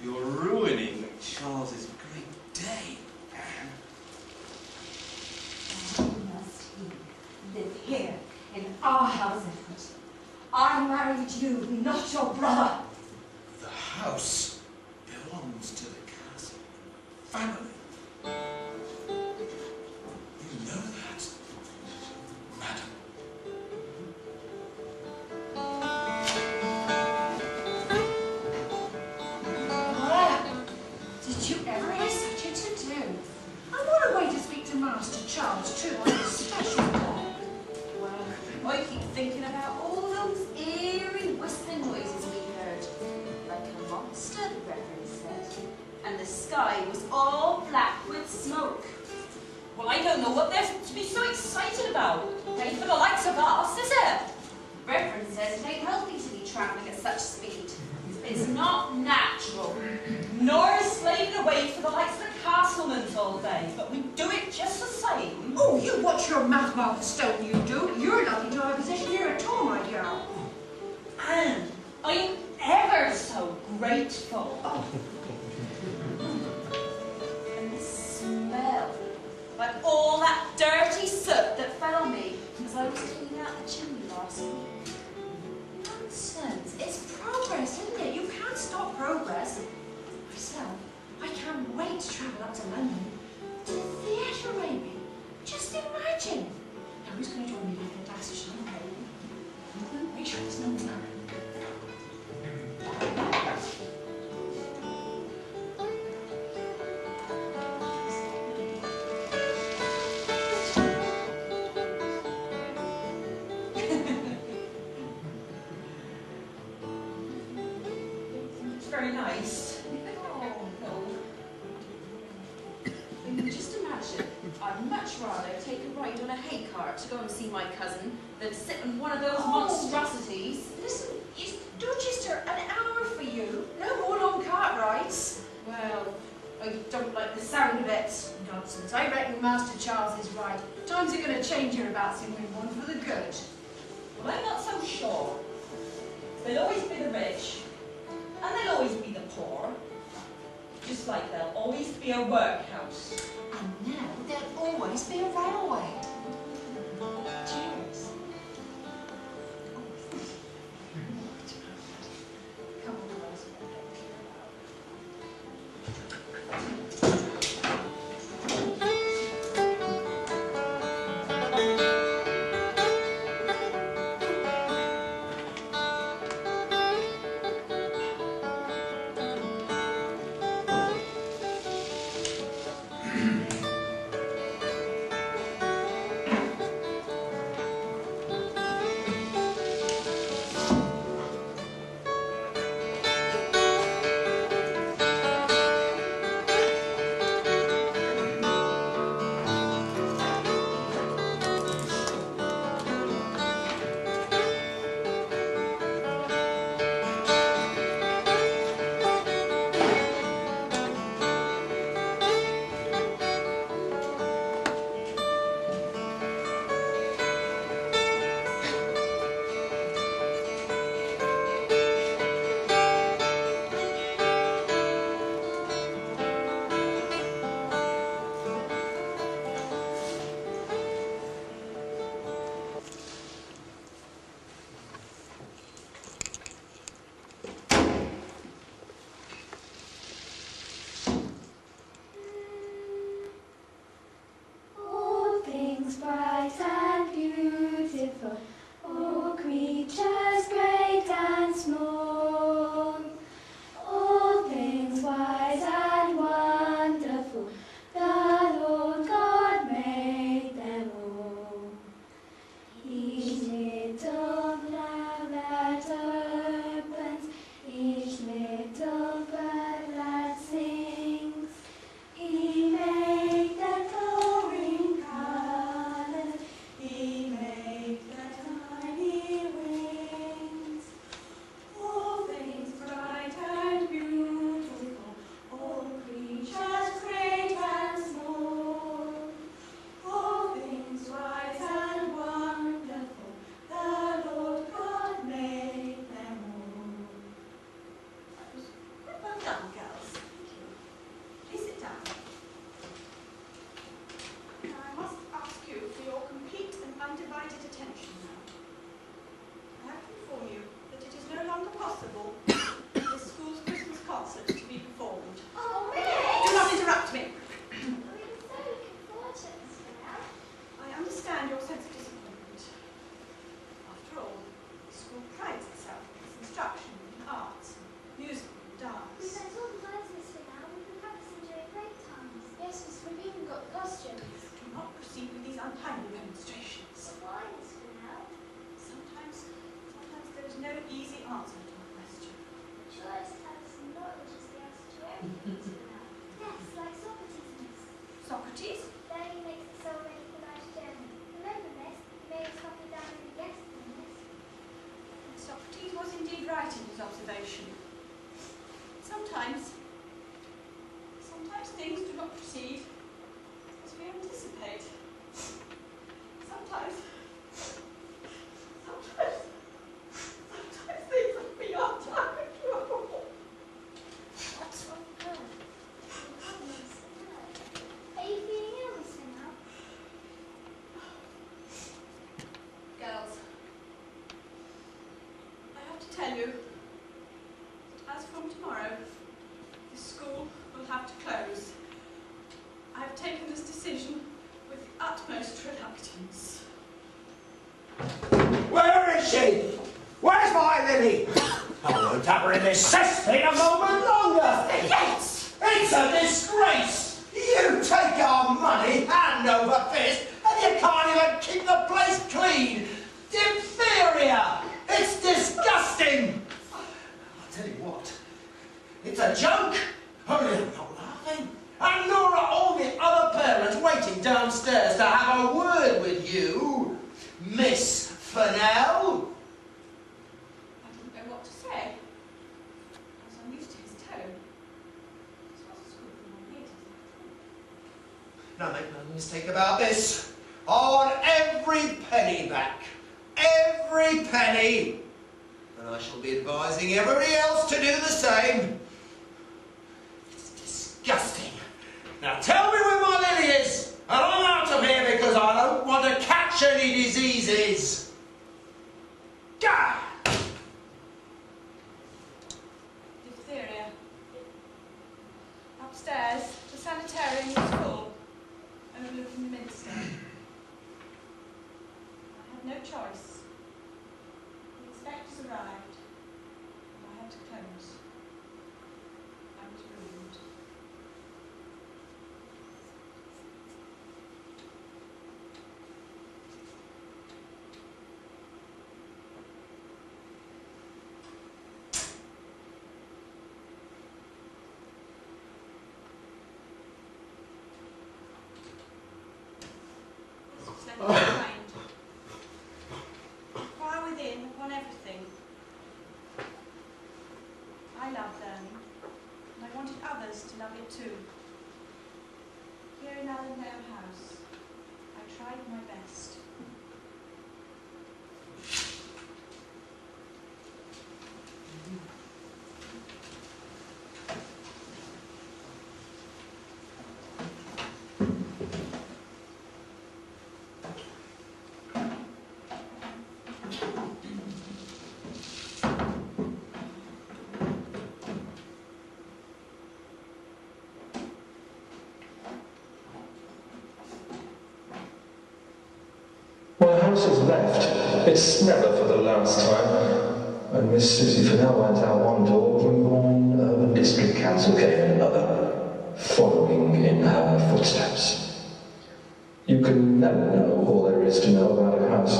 You're ruining Charles's great day, Anne. Why must he live here in our house, Edward? I married you, not your brother. The house belongs to the castle family. You know that, madam. Did you ever hear such a to-do? And what a way to speak to Master Charles, too, on a special day. Well, I keep thinking about all those eerie whistling noises we heard. Like a monster, the Reverend said. And the sky was all black with smoke. Well, I don't know what there's to be so excited about. Ain't for the likes of us, is it? Reverend says it ain't healthy to be travelling at such speed. It's not natural. Nor is slaving away for the likes of the Castlemans all day, but we do it just the same. Oh, you watch your mouth, Martha Stone, you do. You're lucky to have a position here at all, my girl. And I'm ever so grateful. Oh. And the smell. Like all that dirty soot that fell on me as I was cleaning out the chimney last week. Nonsense. It's progress, isn't it? You can't stop progress. Myself, I can't wait to travel up to London. To the theatre, maybe. Just imagine. Now, who's going to join me with a glass of champagne? Make sure there's no one around. Very nice. Just imagine, I'd much rather take a ride on a hay cart to go and see my cousin than sit on one of those monstrosities. Listen, is Dorchester an hour for you? No more long cart rides. Well, I don't like the sound of it. Nonsense. I reckon Master Charles is right. Times are going to change hereabouts and we want for the good. Well, I'm not so sure. There'll always be the rich, and there'll always be the poor. Just like there'll always be a workhouse. And now there'll always be a railway. Cheers. Come on, boys. Yes, like Socrates, miss. Socrates? There he makes the soul ready for life's journey. Remember, miss, he made us copy down in the yesterday, miss. And Socrates was indeed right in his observation. Sometimes things do not proceed as we anticipate. Sometimes things are beyond our control. What's wrong, girl? Are you feeling ill, Mr. now? Girls, I have to tell you that as from tomorrow, this school will have to close. I have taken this decision with the utmost reluctance. Where is she? Where's my Lily? I won't have her in this cesspit a moment longer. Yes! It's a disgrace. You take our money hand over fist and you can't even keep the place clean. Diphtheria! It's disgusting. I'll tell you what. It's a joke. Only I'm not laughing. And nor are all the other parents waiting downstairs to have a word with you, Miss Fennell. I didn't know what to say. I was unused to his tone. This was a school for my years. Now make no mistake about this. I want every penny back. Every penny. And I shall be advising everybody else to do the same. It's disgusting. Now tell me where my Lily is, and I'm out of here because I don't want to catch any diseases. Gah! Diphtheria. Upstairs, the sanitarium is full, overlooking the minster. I had no choice. The inspectors arrived, and I had to close. I was ruined. Left behind. Enquire within upon everything. I love learning, and I wanted others to love it too. Here in Allendale House, I tried my best. Well, the house is left. It's never for the last time. When Miss Susie Fennell went out one door, Wimborne Urban District Council came in another, following in her footsteps. You can never know all there is to know about a house.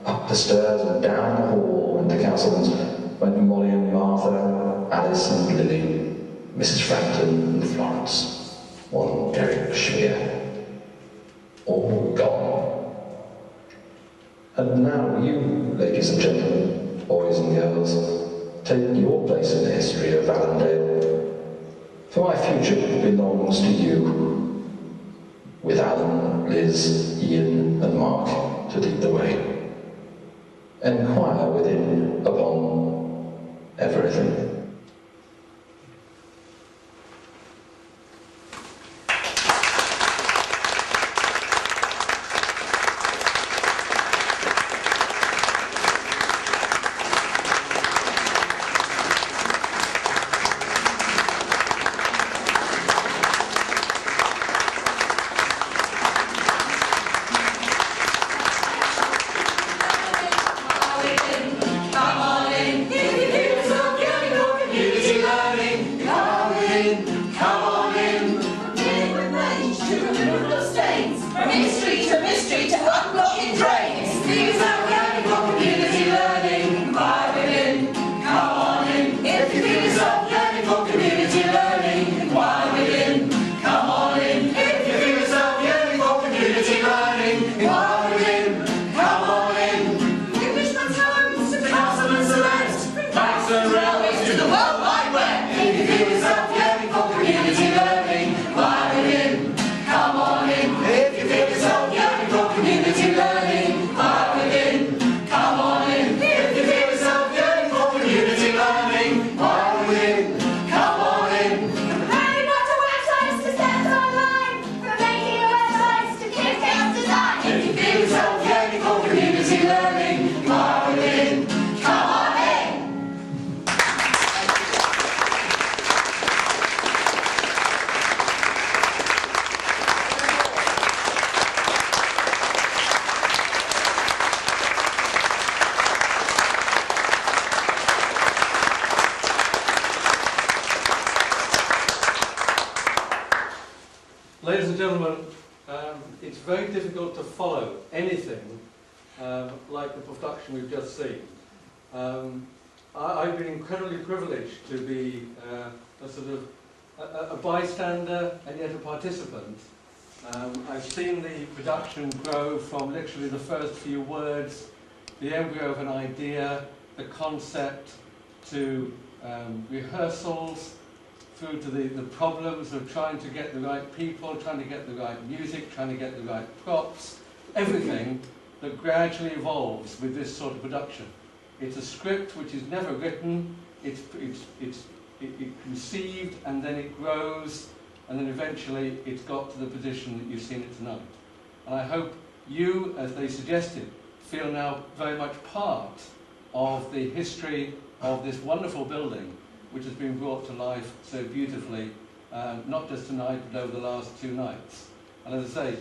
Up the stairs and down the hall went the councilmans, went Molly and Martha, Alice and Lily, Mrs. Frampton and Florence, one Derek Schmier. All gone. And now you, ladies and gentlemen, boys and girls, take your place in the history of Allendale. For my future belongs to you, with Alan, Liz, Ian and Mark to lead the way. Enquire within upon everything. Community learning. Ladies and gentlemen, it's very difficult to follow anything like the production we've just seen. I've been incredibly privileged to be a sort of a bystander and yet a participant. I've seen the production grow from literally the first few words, the embryo of an idea, the concept, to rehearsals, through to the problems of trying to get the right people, trying to get the right music, trying to get the right props, everything that gradually evolves with this sort of production. It's a script which is never written, it's conceived, and then it grows, and then eventually it's got to the position that you've seen it tonight. And I hope you, as they suggested, feel now very much part of the history of this wonderful building, which has been brought to life so beautifully, not just tonight, but over the last 2 nights. And as I say,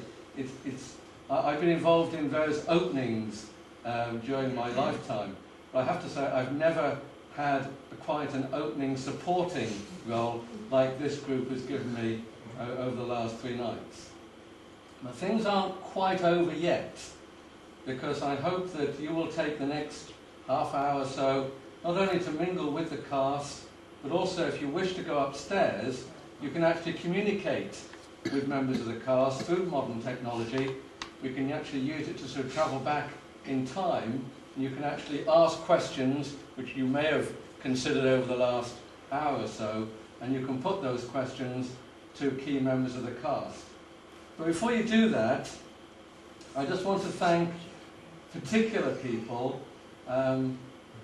I've been involved in various openings during my lifetime, but I have to say I've never had quite an opening supporting role like this group has given me over the last 3 nights. But things aren't quite over yet, because I hope that you will take the next half hour or so not only to mingle with the cast, but also if you wish to go upstairs, you can actually communicate with members of the cast through modern technology. We can actually use it to sort of travel back in time, and you can actually ask questions which you may have considered over the last hour or so, and you can put those questions to key members of the cast. But before you do that, I just want to thank particular people,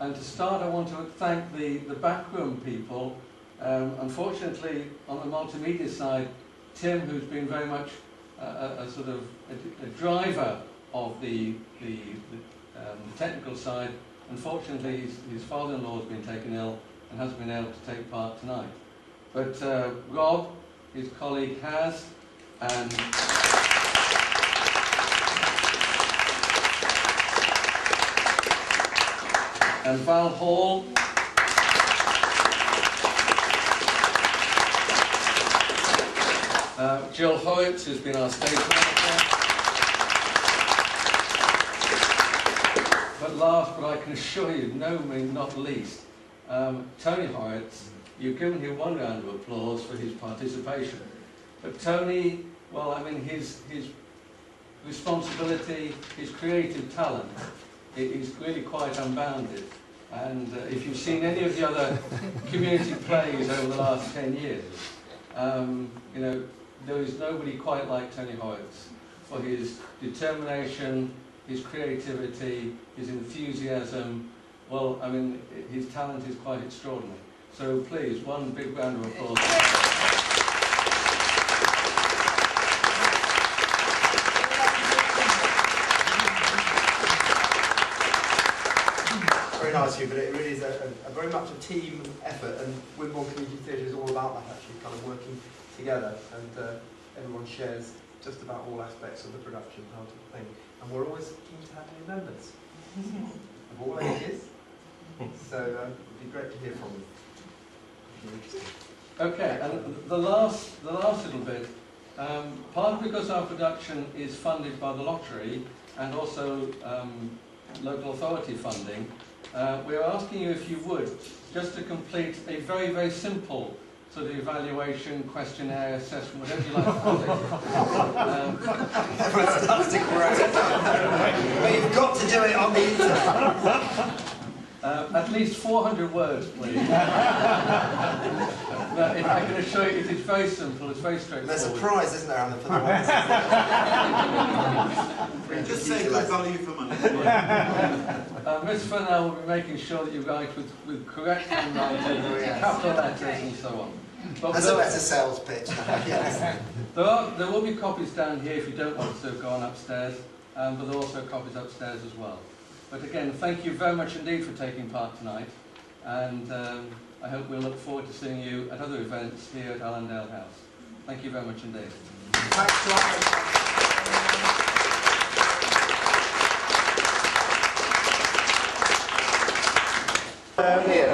and to start I want to thank the backroom people. Unfortunately, on the multimedia side, Tim, who's been very much a sort of a driver of the technical side, unfortunately his father-in-law has been taken ill and hasn't been able to take part tonight. But Rob, his colleague, has, and Val Hall, Jill Hoyt, who's been our stage manager. But last, but I can assure you, no means not least, Tony Hoyt. You've given him 1 round of applause for his participation. But Tony, well, I mean, his responsibility, his creative talent is really quite unbounded. And if you've seen any of the other community plays over the last 10 years, you know, there is nobody quite like Tony Hoyt for his determination, his creativity, his enthusiasm. Well, I mean, his talent is quite extraordinary. So please, 1 big round of applause. Very nice of you, but it really is a very much a team effort, and Wimborne Community Theatre is all about that, actually, kind of working together, and everyone shares just about all aspects of the production, how to think. And we're always keen to have new members of all ages, so it'd be great to hear from you. Okay, and the last little bit, partly because our production is funded by the lottery and also local authority funding, we are asking you, if you would, just to complete a very, very simple sort of evaluation, questionnaire, assessment, whatever you like to call it. Everyone starts to correct. But you've got to do it on the internet. At least 400 words, please. But if I can assure you, it is very simple, it's very straightforward. There's a prize, isn't there, for the ones? Just say good value for money. Ms. Fennell will be making sure that you write with correct handwriting, capital letters and so on. But That's a better sales pitch. Yes. There will be copies down here if you don't want to go on upstairs, but there are also copies upstairs as well. But again, thank you very much indeed for taking part tonight, and I hope we'll look forward to seeing you at other events here at Allendale House. Thank you very much indeed. Thanks to here.